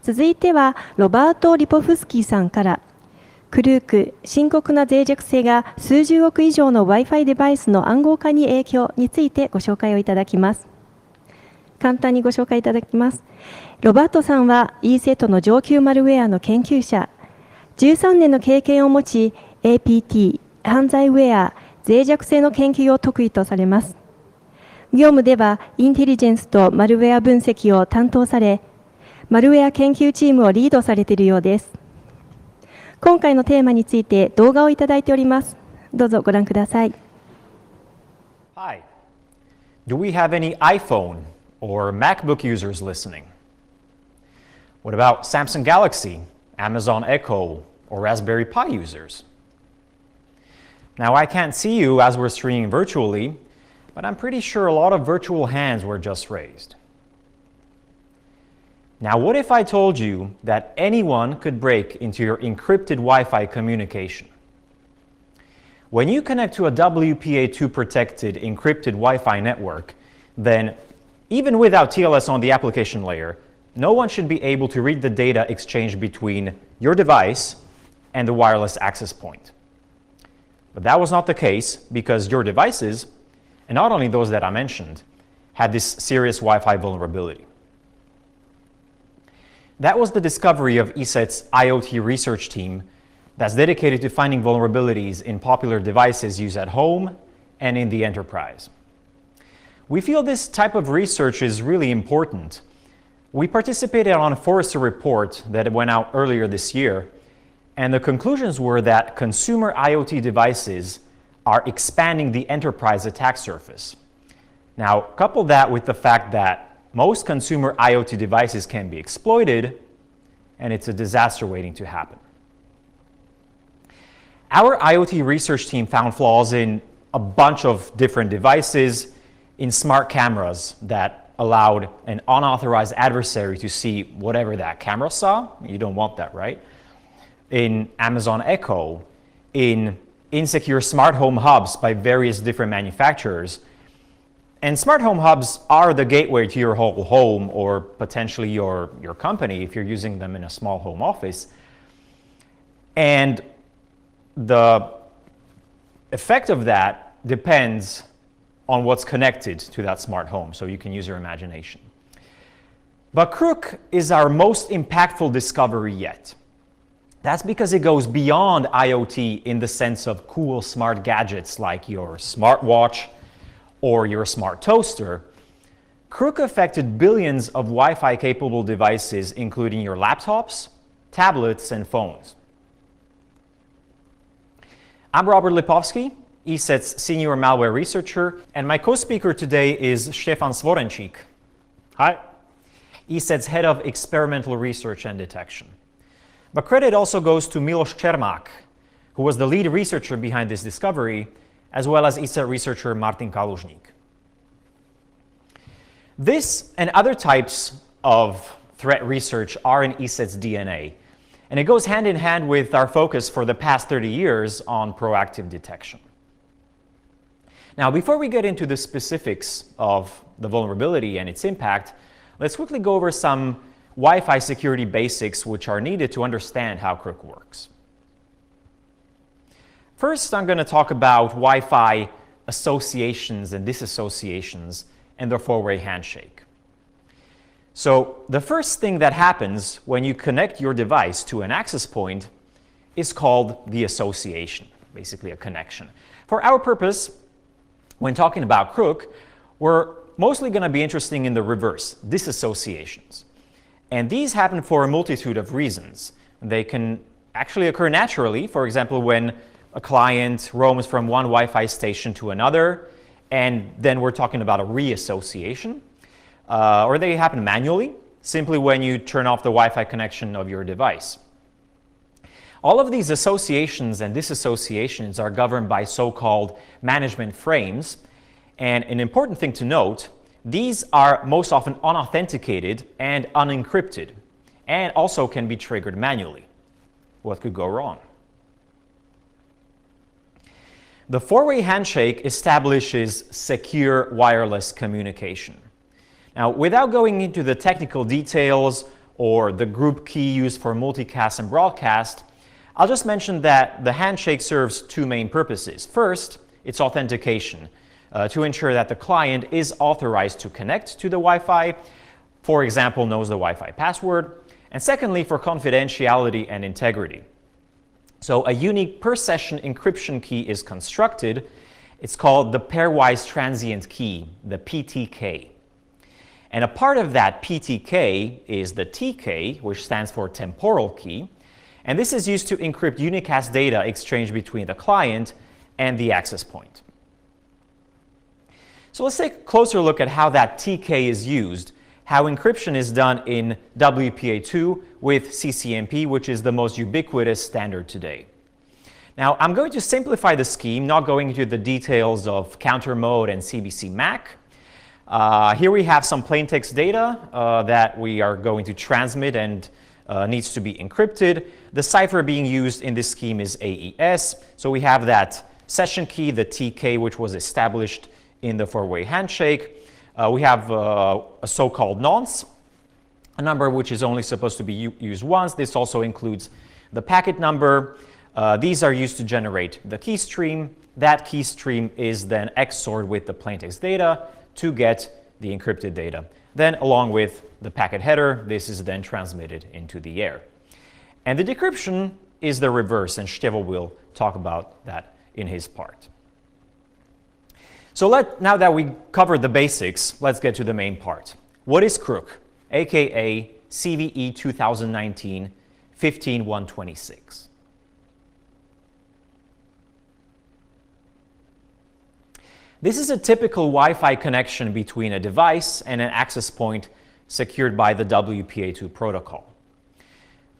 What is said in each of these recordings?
続いてはロバート・リポフスキーさんから、クルーク、深刻な脆弱性が数十億以上の Wi-Fi デバイスの暗号化に影響についてご紹介をいただきます。簡単にご紹介いただきます。ロバートさんは ESET の上級マルウェアの研究者、13年の経験を持ち、APT、犯罪ウェア、脆弱性の研究を得意とされます。業務ではインテリジェンスとマルウェア分析を担当され、マルウェア研究チームをリードされているようです。今回のテーマについて動画をいただいております。どうぞご覧ください。Hi. Do we have any iPhone or MacBook users listening? What about Samsung Galaxy, Amazon Echo, or Raspberry Pi users? Now, I can't see you as we're streaming virtually, but I'm pretty sure a lot of virtual hands were just raised. Now, what if I told you that anyone could break into your encrypted Wi-Fi communication? When you connect to a WPA2 protected encrypted Wi-Fi network, then even without TLS on the application layer, no one should be able to read the data exchanged between your device and the wireless access point. But that was not the case because your devices, and not only those that I mentioned, had this serious Wi-Fi vulnerability. That was the discovery of ESET's IoT research team that's dedicated to finding vulnerabilities in popular devices used at home and in the enterprise. We feel this type of research is really important. We participated on a Forrester report that went out earlier this year, and the conclusions were that consumer IoT devices are expanding the enterprise attack surface. Now, couple that with the fact that most consumer IoT devices can be exploited, and it's a disaster waiting to happen. Our IoT research team found flaws in a bunch of different devices, in smart cameras that allowed an unauthorized adversary to see whatever that camera saw. You don't want that, right? In Amazon Echo, in insecure smart home hubs by various different manufacturers. And smart home hubs are the gateway to your whole home or potentially your company if you're using them in a small home office. And the effect of that depends on what's connected to that smart home, so you can use your imagination. But K00k is our most impactful discovery yet. That's because it goes beyond IoT in the sense of cool smart gadgets like your smartwatch or your smart toaster. K00k affected billions of Wi-Fi capable devices, including your laptops, tablets, and phones. I'm Robert Lipovsky, ESET's senior malware researcher, and my co-speaker today is Stefan Svorencik. Hi. ESET's head of experimental research and detection. But credit also goes to Miloš Čermák, who was the lead researcher behind this discovery, as well as ESET researcher Martin Kalužník. This and other types of threat research are in ESET's DNA, and it goes hand in hand with our focus for the past 30 years on proactive detection. Now, before we get into the specifics of the vulnerability and its impact, let's quickly go over some Wi-Fi security basics which are needed to understand how K00k works. First, I'm going to talk about Wi-Fi associations and disassociations and their four-way handshake. So the first thing that happens when you connect your device to an access point is called the association, basically a connection. For our purpose, when talking about K00k, we're mostly going to be interested in the reverse, disassociations. And these happen for a multitude of reasons. They can actually occur naturally, for example, when a client roams from one Wi-Fi station to another, and then we're talking about a reassociation. Or they happen manually, simply when you turn off the Wi-Fi connection of your device. All of these associations and disassociations are governed by so-called management frames. And an important thing to note, these are most often unauthenticated and unencrypted, and also can be triggered manually. What could go wrong? The four-way handshake establishes secure wireless communication. Now, without going into the technical details, or the group key used for multicast and broadcast, I'll just mention that the handshake serves two main purposes. First, it's authentication to ensure that the client is authorized to connect to the Wi-Fi, for example, knows the Wi-Fi password, and secondly, for confidentiality and integrity. So a unique per-session encryption key is constructed. It's called the pairwise transient key, the PTK. And a part of that PTK is the TK, which stands for temporal key. And this is used to encrypt unicast data exchanged between the client and the access point. So let's take a closer look at how that TK is used, how encryption is done in WPA2 with CCNP, which is the most ubiquitous standard today. Now, I'm going to simplify the scheme, not going into the details of counter mode and CBC MAC. Here we have some plain text data that we are going to transmit and needs to be encrypted. The cipher being used in this scheme is AES. So we have that session key, the TK, which was established in the four-way handshake. We have a so-called nonce, a number which is only supposed to be used once. This also includes the packet number. These are used to generate the key stream. That key stream is then XORed with the plaintext data to get the encrypted data. Then, along with the packet header, this is then transmitted into the air. And the decryption is the reverse, and Stevo will talk about that in his part. So now that we covered the basics, let's get to the main part. What is CROOK, aka CVE 2019 15126? This is a typical Wi-Fi connection between a device and an access point secured by the WPA2 protocol.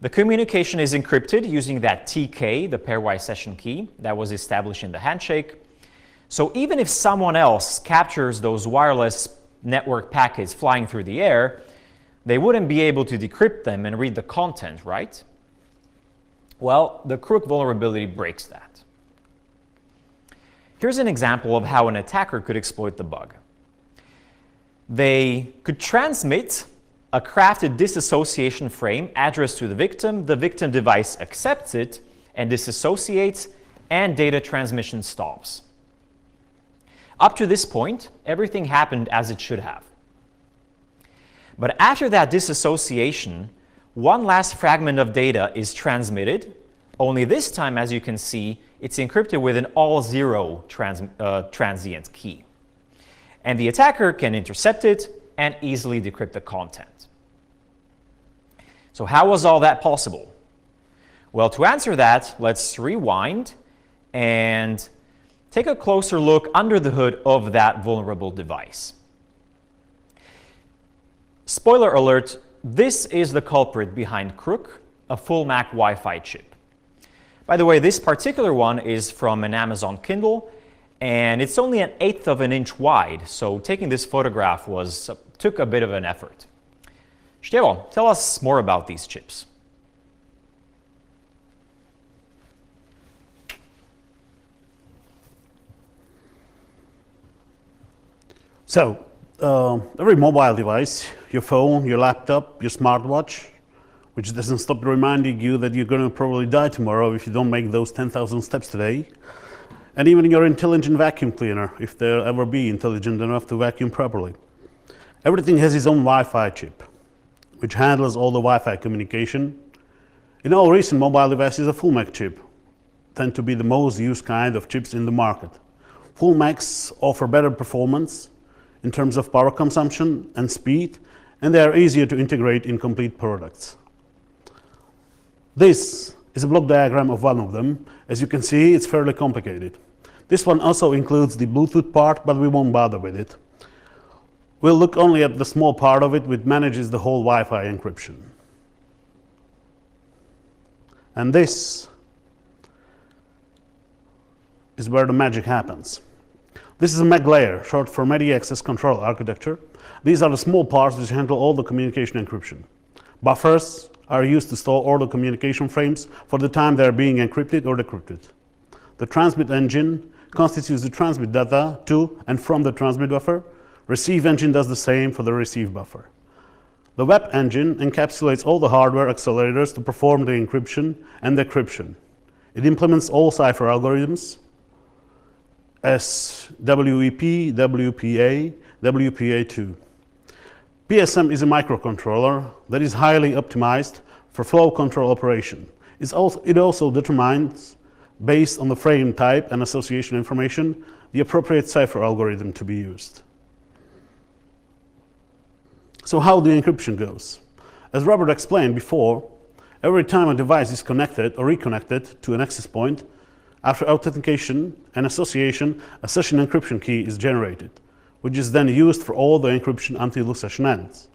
The communication is encrypted using that TK, the pairwise session key, that was established in the handshake. So even if someone else captures those wireless network packets flying through the air, they wouldn't be able to decrypt them and read the content, right? Well, the CROOK vulnerability breaks that. Here's an example of how an attacker could exploit the bug. They could transmit a crafted disassociation frame addressed to the victim device accepts it and disassociates, and data transmission stops. Up to this point, everything happened as it should have. But after that disassociation, one last fragment of data is transmitted, only this time, as you can see, it's encrypted with an all-zero transient key. And the attacker can intercept it and easily decrypt the content. So how was all that possible? Well, to answer that, let's rewind and take a closer look under the hood of that vulnerable device. Spoiler alert, this is the culprit behind CROOK, a full MAC Wi-Fi chip. By the way, this particular one is from an Amazon Kindle, and it's only 1/8 of an inch wide, so taking this photograph took a bit of an effort. Stevo, tell us more about these chips. So, every mobile device, your phone, your laptop, your smartwatch, which doesn't stop reminding you that you're going to probably die tomorrow if you don't make those 10,000 steps today. And even your intelligent vacuum cleaner, if there ever be intelligent enough to vacuum properly. Everything has its own Wi-Fi chip, which handles all the Wi-Fi communication. In all recent mobile devices, a full MAC chip tend to be the most used kind of chips in the market. Full MACs offer better performance in terms of power consumption and speed, and they are easier to integrate in complete products. This is a block diagram of one of them. As you can see, it's fairly complicated. This one also includes the Bluetooth part, but we won't bother with it. We'll look only at the small part of it which manages the whole Wi-Fi encryption. And this is where the magic happens. This is a MAC layer, short for Media Access Control Architecture. These are the small parts which handle all the communication encryption. Buffers are used to store all the communication frames for the time they are being encrypted or decrypted. The transmit engine constitutes the transmit data to and from the transmit buffer. Receive engine does the same for the receive buffer. The web engine encapsulates all the hardware accelerators to perform the encryption and decryption. It implements all cipher algorithms as WEP, WPA, WPA2. PSM is a microcontroller that is highly optimized for flow control operation. It also determines, based on the frame type and association information, the appropriate cipher algorithm to be used. So how the encryption goes? As Robert explained before, every time a device is connected or reconnected to an access point, after authentication and association, a session encryption key is generated, which is then used for all the encryption until the session ends.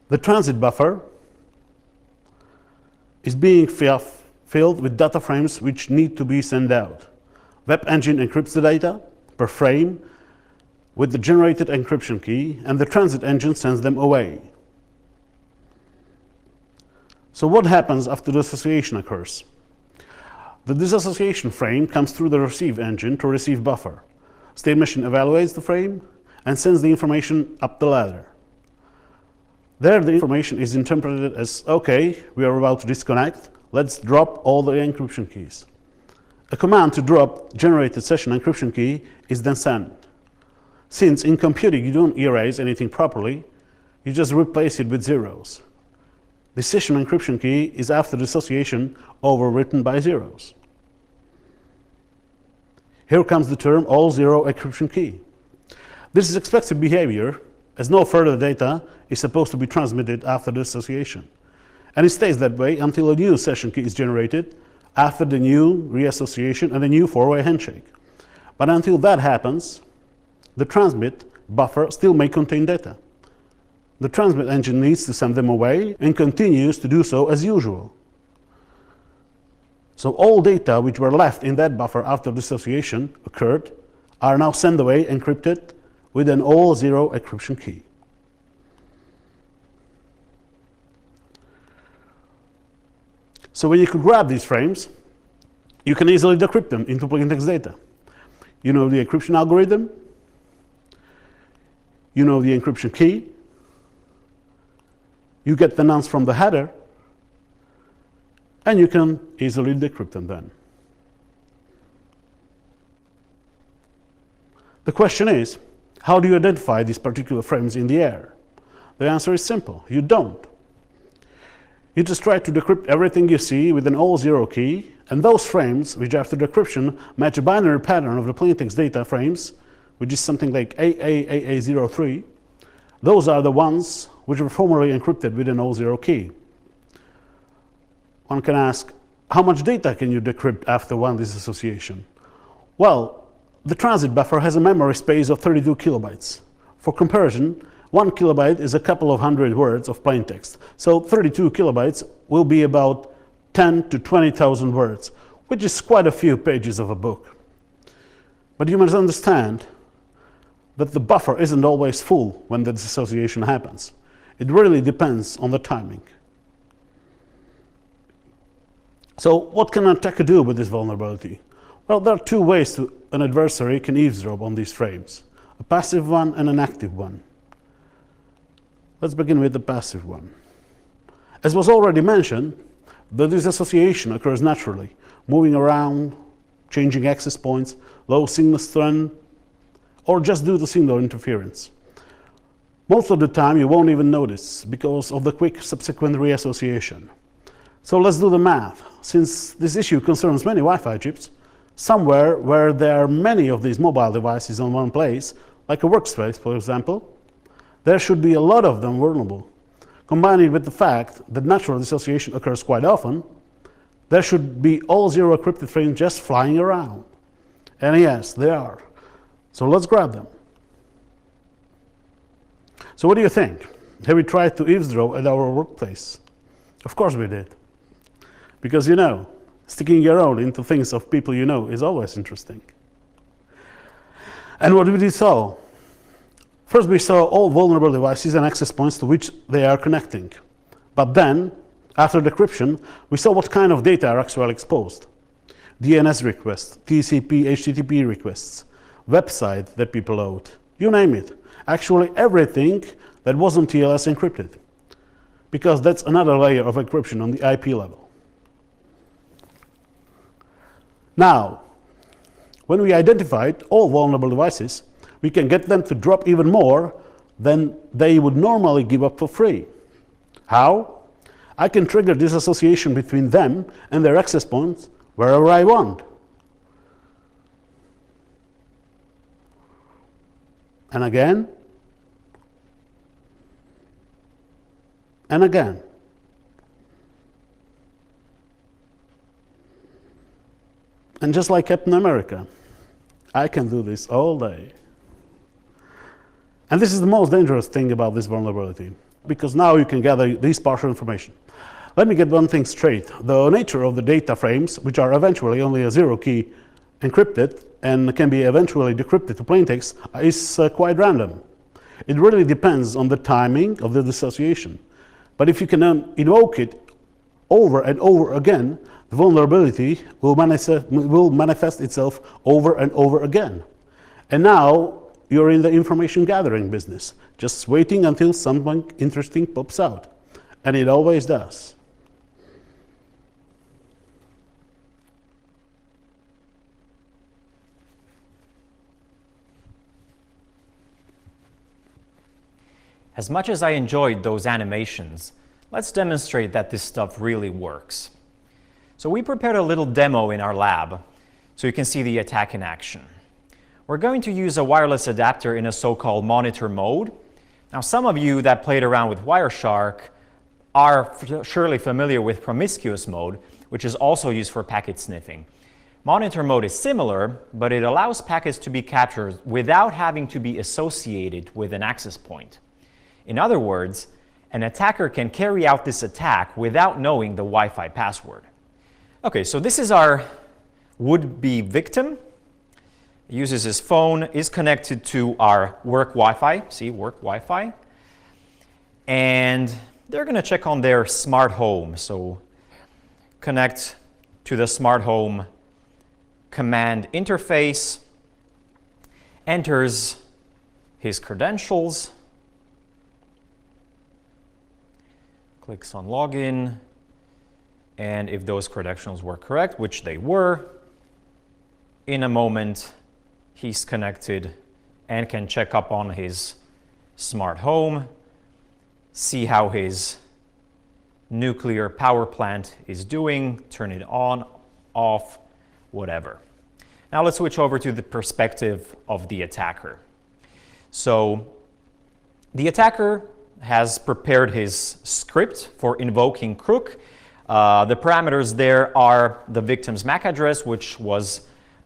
The transit buffer is being filled with data frames which need to be sent out. Web engine encrypts the data per frame with the generated encryption key, and the transit engine sends them away. So what happens after the association occurs? The disassociation frame comes through the receive engine to receive buffer. State machine evaluates the frame and sends the information up the ladder. There the information is interpreted as, okay, we are about to disconnect, let's drop all the encryption keys. A command to drop generated session encryption key is then sent. Since in computing you don't erase anything properly, you just replace it with zeros. The session encryption key is after dissociation overwritten by zeros. Here comes the term all zero encryption key. This is expected behavior as no further data is supposed to be transmitted after dissociation. And it stays that way until a new session key is generated after the new reassociation and a new four-way handshake. But until that happens, the transmit buffer still may contain data. The transmit engine needs to send them away and continues to do so as usual. So all data which were left in that buffer after dissociation occurred are now sent away encrypted with an all zero encryption key. So when you could grab these frames, you can easily decrypt them into plain text data. You know the encryption algorithm, you know the encryption key, you get the nonce from the header, and you can easily decrypt them then. The question is, how do you identify these particular frames in the air? The answer is simple, you don't. You just try to decrypt everything you see with an all zero key, and those frames which after decryption match a binary pattern of the plaintext data frames, which is something like AA03, those are the ones which were formerly encrypted with an all zero key. One can ask, how much data can you decrypt after one disassociation? Well, the transit buffer has a memory space of 32 kilobytes. For comparison, 1 kilobyte is a couple of hundred words of plain text. So 32 kilobytes will be about 10 to 20,000 words, which is quite a few pages of a book. But you must understand that the buffer isn't always full when the disassociation happens. It really depends on the timing. So what can an attacker do with this vulnerability? Well, there are two ways an adversary can eavesdrop on these frames, a passive one and an active one. Let's begin with the passive one. As was already mentioned, the disassociation occurs naturally, moving around, changing access points, low signal strength, or just due to signal interference. Most of the time you won't even notice because of the quick subsequent reassociation. So let's do the math. Since this issue concerns many Wi-Fi chips, somewhere where there are many of these mobile devices in one place, like a workspace for example, there should be a lot of them vulnerable. Combining with the fact that natural dissociation occurs quite often, there should be all zero encrypted frames just flying around. And yes, they are. So let's grab them. So what do you think? Have we tried to eavesdrop at our workplace? Of course we did. Because you know, sticking your own into things of people you know is always interesting. And what did we saw? First we saw all vulnerable devices and access points to which they are connecting. But then, after decryption, we saw what kind of data are actually exposed. DNS requests, TCP, HTTP requests, website that people load, you name it. actually everything that wasn't TLS encrypted, because that's another layer of encryption on the IP level. Now, when we identified all vulnerable devices, we can get them to drop even more than they would normally give up for free. How? I can trigger disassociation between them and their access points wherever I want. And again, and again. And just like Captain America, I can do this all day. And this is the most dangerous thing about this vulnerability, because now you can gather this partial information. Let me get one thing straight. The nature of the data frames, which are eventually only a zero key encrypted and can be eventually decrypted to plaintext, is quite random. It really depends on the timing of the dissociation. But if you can invoke it over and over again, the vulnerability will manifest itself over and over again. And now you're in the information gathering business, just waiting until something interesting pops out. And it always does. As much as I enjoyed those animations, let's demonstrate that this stuff really works. So we prepared a little demo in our lab so you can see the attack in action. We're going to use a wireless adapter in a so-called monitor mode. Now, some of you that played around with Wireshark are surely familiar with promiscuous mode, which is also used for packet sniffing. Monitor mode is similar, but it allows packets to be captured without having to be associated with an access point. In other words, an attacker can carry out this attack without knowing the Wi-Fi password. Okay, so this is our would-be victim. He uses his phone, is connected to our work Wi-Fi, see, work Wi-Fi. And they're going to check on their smart home. So connect to the smart home command interface, enters his credentials, clicks on login, and if those credentials were correct, which they were, in a moment he's connected and can check up on his smart home, see how his nuclear power plant is doing, turn it on, off, whatever. Now let's switch over to the perspective of the attacker. So the attacker has prepared his script for invoking K00k. The parameters there are the victim's MAC address, which was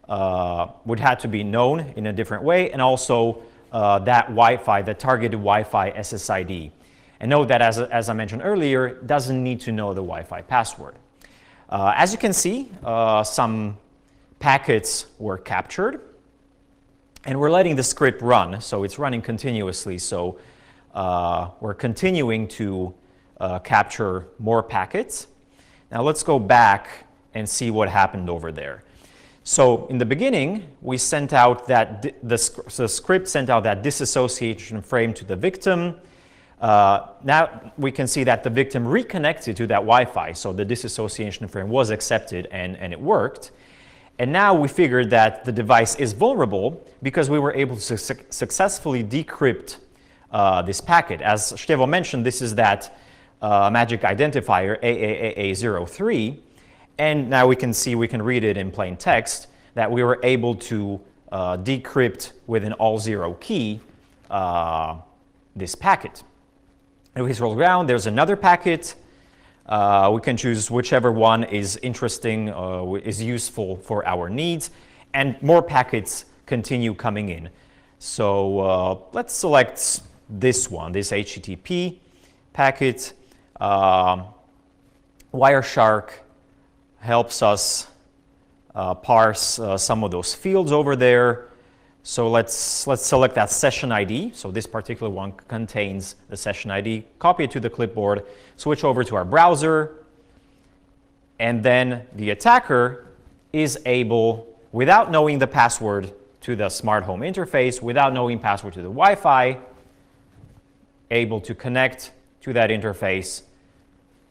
would have to be known in a different way, and also that Wi-Fi, the targeted Wi-Fi SSID. And note that, as I mentioned earlier, it doesn't need to know the Wi-Fi password. As you can see, some packets were captured, and we're letting the script run, so it's running continuously. So we're continuing to capture more packets. Now let's go back and see what happened over there. So in the beginning, we sent out that the script sent out that disassociation frame to the victim. Now we can see that the victim reconnected to that Wi-Fi, so the disassociation frame was accepted and it worked. And now we figured that the device is vulnerable because we were able to successfully decrypt this packet. As Stevo mentioned, this is that magic identifier AAAA03. And now we can see, we can read it in plain text, that we were able to decrypt with an all-zero key this packet. And we scroll down, there's another packet. We can choose whichever one is interesting, is useful for our needs, and more packets continue coming in. So let's select this one, this HTTP packet. Wireshark helps us parse some of those fields over there. So let's select that session ID. So this particular one contains the session ID. Copy it to the clipboard, switch over to our browser, and then the attacker is able, without knowing the password to the smart home interface, without knowing password to the Wi-Fi, able to connect to that interface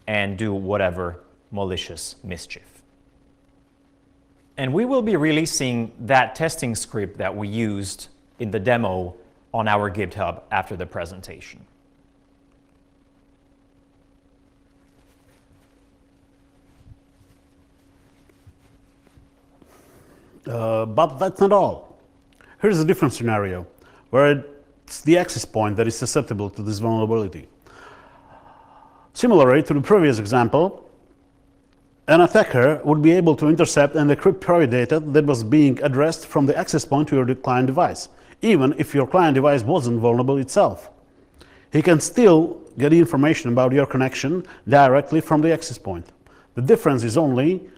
and do whatever malicious mischief. And we will be releasing that testing script that we used in the demo on our GitHub after the presentation. But that's not all. Here's a different scenario where it's the access point that is susceptible to this vulnerability. Similarly to the previous example, an attacker would be able to intercept and decrypt private data that was being addressed from the access point to your client device, even if your client device wasn't vulnerable itself. He can still get information about your connection directly from the access point. The difference is only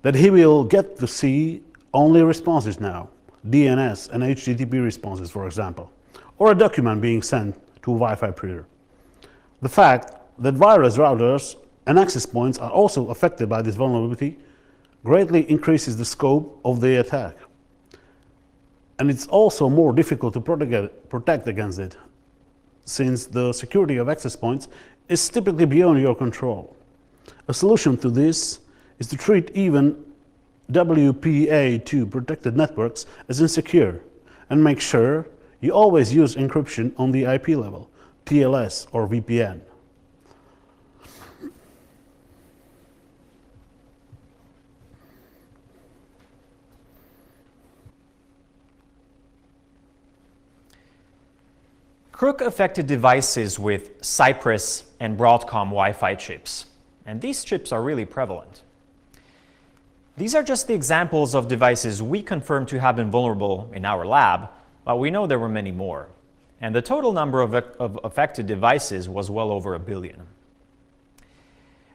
that he will get to see only responses now, DNS and HTTP responses, for example, or a document being sent to a Wi-Fi printer. The fact that wireless routers and access points are also affected by this vulnerability greatly increases the scope of the attack. And it's also more difficult to protect against it, since the security of access points is typically beyond your control. A solution to this is to treat even WPA2 protected networks as insecure and make sure you always use encryption on the IP level, TLS or VPN. Crook-affected devices with Cypress and Broadcom Wi-Fi chips, and these chips are really prevalent. These are just the examples of devices we confirmed to have been vulnerable in our lab, but we know there were many more. And the total number of affected devices was well over 1 billion.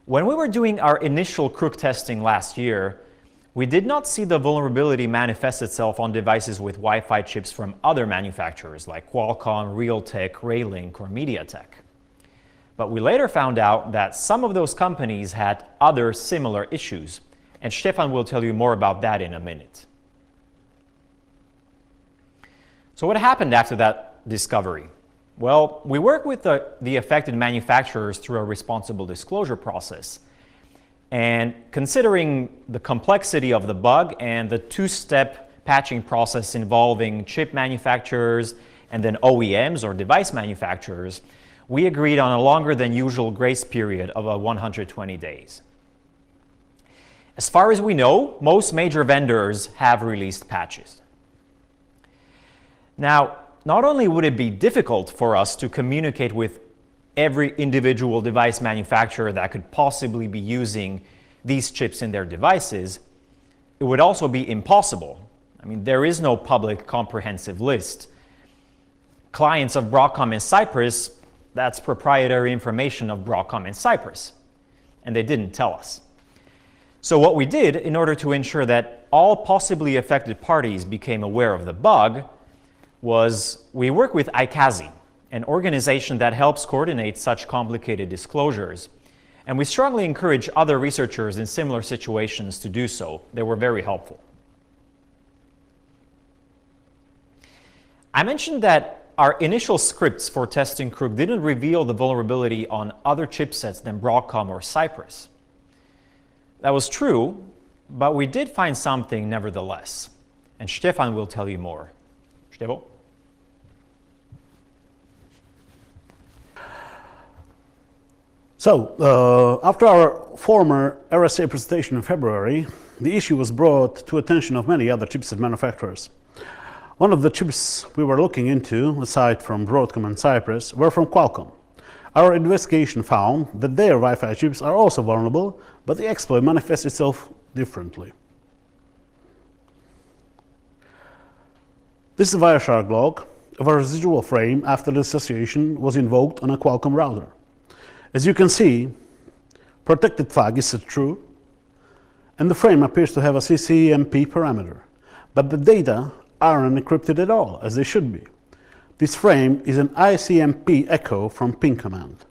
When we were doing our initial Crook testing last year, we did not see the vulnerability manifest itself on devices with Wi-Fi chips from other manufacturers like Qualcomm, Realtek, Raylink, or MediaTek. But we later found out that some of those companies had other similar issues, and Stefan will tell you more about that in a minute. So what happened after that discovery? Well, we worked with the affected manufacturers through a responsible disclosure process. And considering the complexity of the bug and the two-step patching process involving chip manufacturers and then OEMs or device manufacturers, we agreed on a longer than usual grace period of 120 days. As far as we know, most major vendors have released patches. Now, not only would it be difficult for us to communicate with every individual device manufacturer that could possibly be using these chips in their devices, it would also be impossible. I mean, there is no public comprehensive list. Clients of Broadcom and Cypress, that's proprietary information of Broadcom and Cypress, and they didn't tell us. So what we did, in order to ensure that all possibly affected parties became aware of the bug, was we worked with iCASI, an organization that helps coordinate such complicated disclosures. And we strongly encourage other researchers in similar situations to do so. They were very helpful. I mentioned that our initial scripts for testing Crook didn't reveal the vulnerability on other chipsets than Broadcom or Cypress. That was true, but we did find something nevertheless. And Stefan will tell you more. Stevo? So, after our former RSA presentation in February, the issue was brought to attention of many other chipset manufacturers. One of the chips we were looking into, aside from Broadcom and Cypress, were from Qualcomm. Our investigation found that their Wi-Fi chips are also vulnerable, but the exploit manifests itself differently. This is a Wireshark log of a residual frame after the association was invoked on a Qualcomm router. As you can see, protected flag is set true, and the frame appears to have a CCMP parameter, but the data aren't encrypted at all, as they should be. This frame is an ICMP echo from ping command.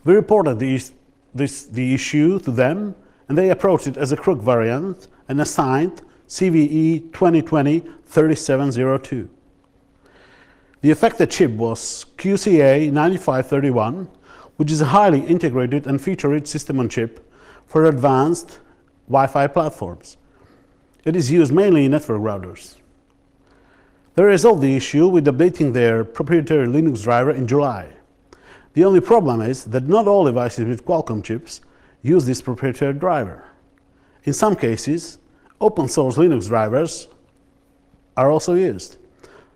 We reported the issue to them, and they approached it as a Crook variant and assigned CVE 2020 3702. The affected chip was QCA9531, which is a highly integrated and feature-rich system-on-chip for advanced Wi-Fi platforms. It is used mainly in network routers. They resolved the issue with updating their proprietary Linux driver in July. The only problem is that not all devices with Qualcomm chips use this proprietary driver. In some cases, open-source Linux drivers are also used,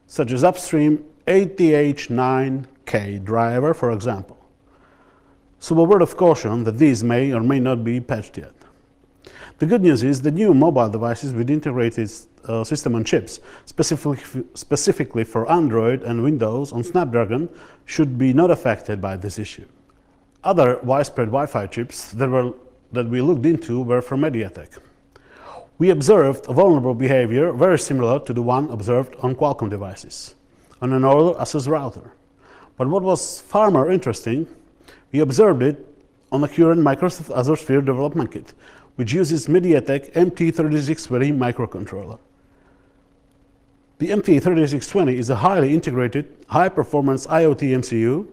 such as upstream ATH9K driver, for example. So a word of caution that these may or may not be patched yet. The good news is that new mobile devices with integrated system on chips, specifically for Android and Windows on Snapdragon, should be not affected by this issue. Other widespread Wi-Fi chips that we looked into were from MediaTek. We observed a vulnerable behavior very similar to the one observed on Qualcomm devices, on an older Asus router. But what was far more interesting, we observed it on the current Microsoft Azure Sphere development kit, which uses MediaTek MT3620 microcontroller. The MT3620 is a highly integrated, high-performance IoT MCU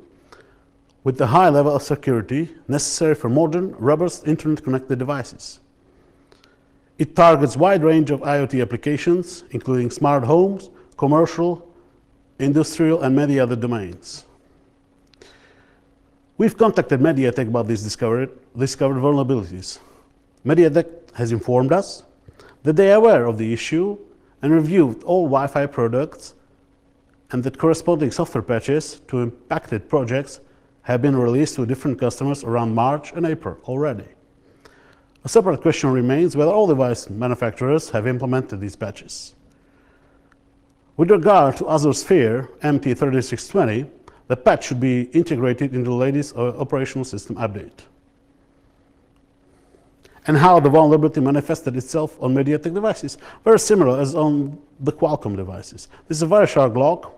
with the high level of security necessary for modern, robust, internet-connected devices. It targets a wide range of IoT applications, including smart homes, commercial, industrial, and many other domains. We've contacted MediaTek about these discovered vulnerabilities. MediaTek has informed us that they are aware of the issue and reviewed all Wi-Fi products, and that corresponding software patches to impacted projects have been released to different customers around March and April already. A separate question remains whether all device manufacturers have implemented these patches. With regard to Azure Sphere MT3620, the patch should be integrated into the latest operational system update. And how the vulnerability manifested itself on MediaTek devices, very similar as on the Qualcomm devices. This is a Wireshark log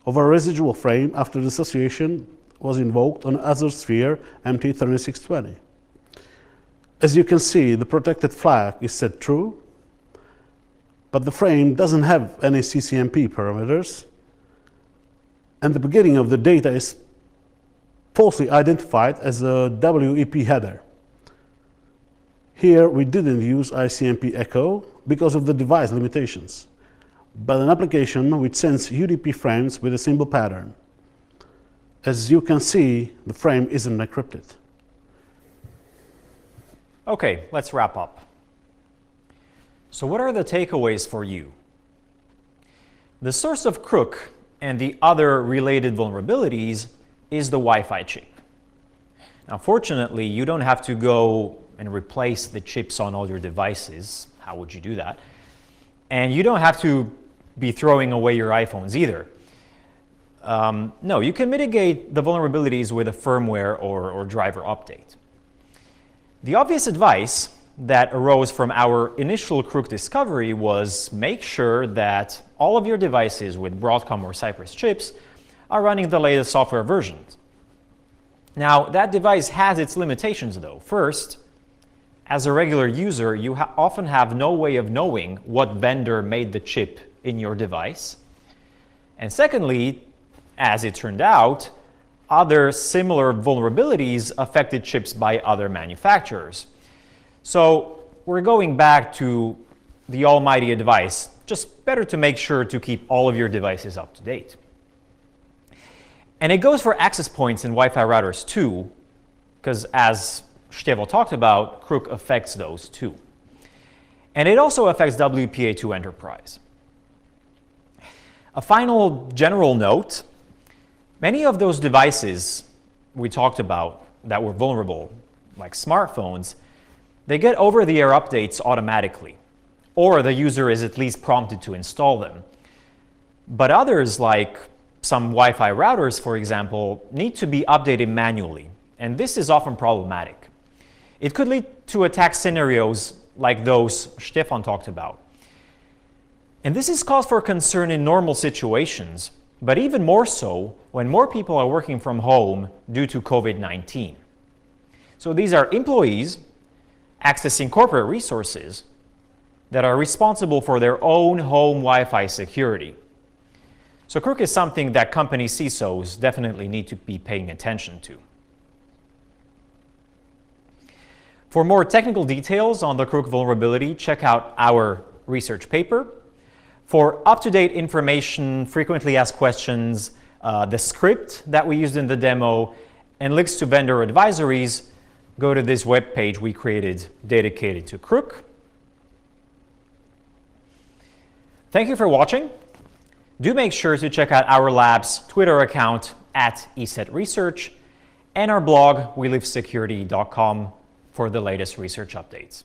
of a residual frame after the association was invoked on Azure Sphere MT3620. As you can see, the protected flag is set true, but the frame doesn't have any CCMP parameters, and the beginning of the data is falsely identified as a WEP header. Here we didn't use ICMP echo because of the device limitations, but an application which sends UDP frames with a symbol pattern. As you can see, the frame isn't encrypted. Okay, let's wrap up. So what are the takeaways for you? The source of Crook and the other related vulnerabilities is the Wi-Fi chip. Now, fortunately, you don't have to go and replace the chips on all your devices. How would you do that? And you don't have to be throwing away your iPhones either. No, you can mitigate the vulnerabilities with a firmware or driver update. The obvious advice that arose from our initial Crook discovery was make sure that all of your devices with Broadcom or Cypress chips are running the latest software versions. Now, that device has its limitations though. First, as a regular user, you often have no way of knowing what vendor made the chip in your device. And secondly, as it turned out, other similar vulnerabilities affected chips by other manufacturers. So we're going back to the almighty advice, just better to make sure to keep all of your devices up to date. And it goes for access points and Wi-Fi routers too, because as Stevo talked about, Crook affects those too. And it also affects WPA2 Enterprise. A final general note, many of those devices we talked about that were vulnerable, like smartphones, they get over-the-air updates automatically, or the user is at least prompted to install them. But others, like some Wi-Fi routers, for example, need to be updated manually, and this is often problematic. It could lead to attack scenarios like those Stefan talked about. And this is cause for concern in normal situations, but even more so when more people are working from home due to COVID-19. So these are employees accessing corporate resources that are responsible for their own home Wi-Fi security. So Crook is something that company CISOs definitely need to be paying attention to. For more technical details on the Crook vulnerability, check out our research paper. For up-to-date information, frequently asked questions, the script that we used in the demo, and links to vendor advisories, go to this web page we created dedicated to Crook. Thank you for watching. Do make sure to check out our lab's Twitter account @ESETResearch and our blog, welivesecurity.com, for the latest research updates.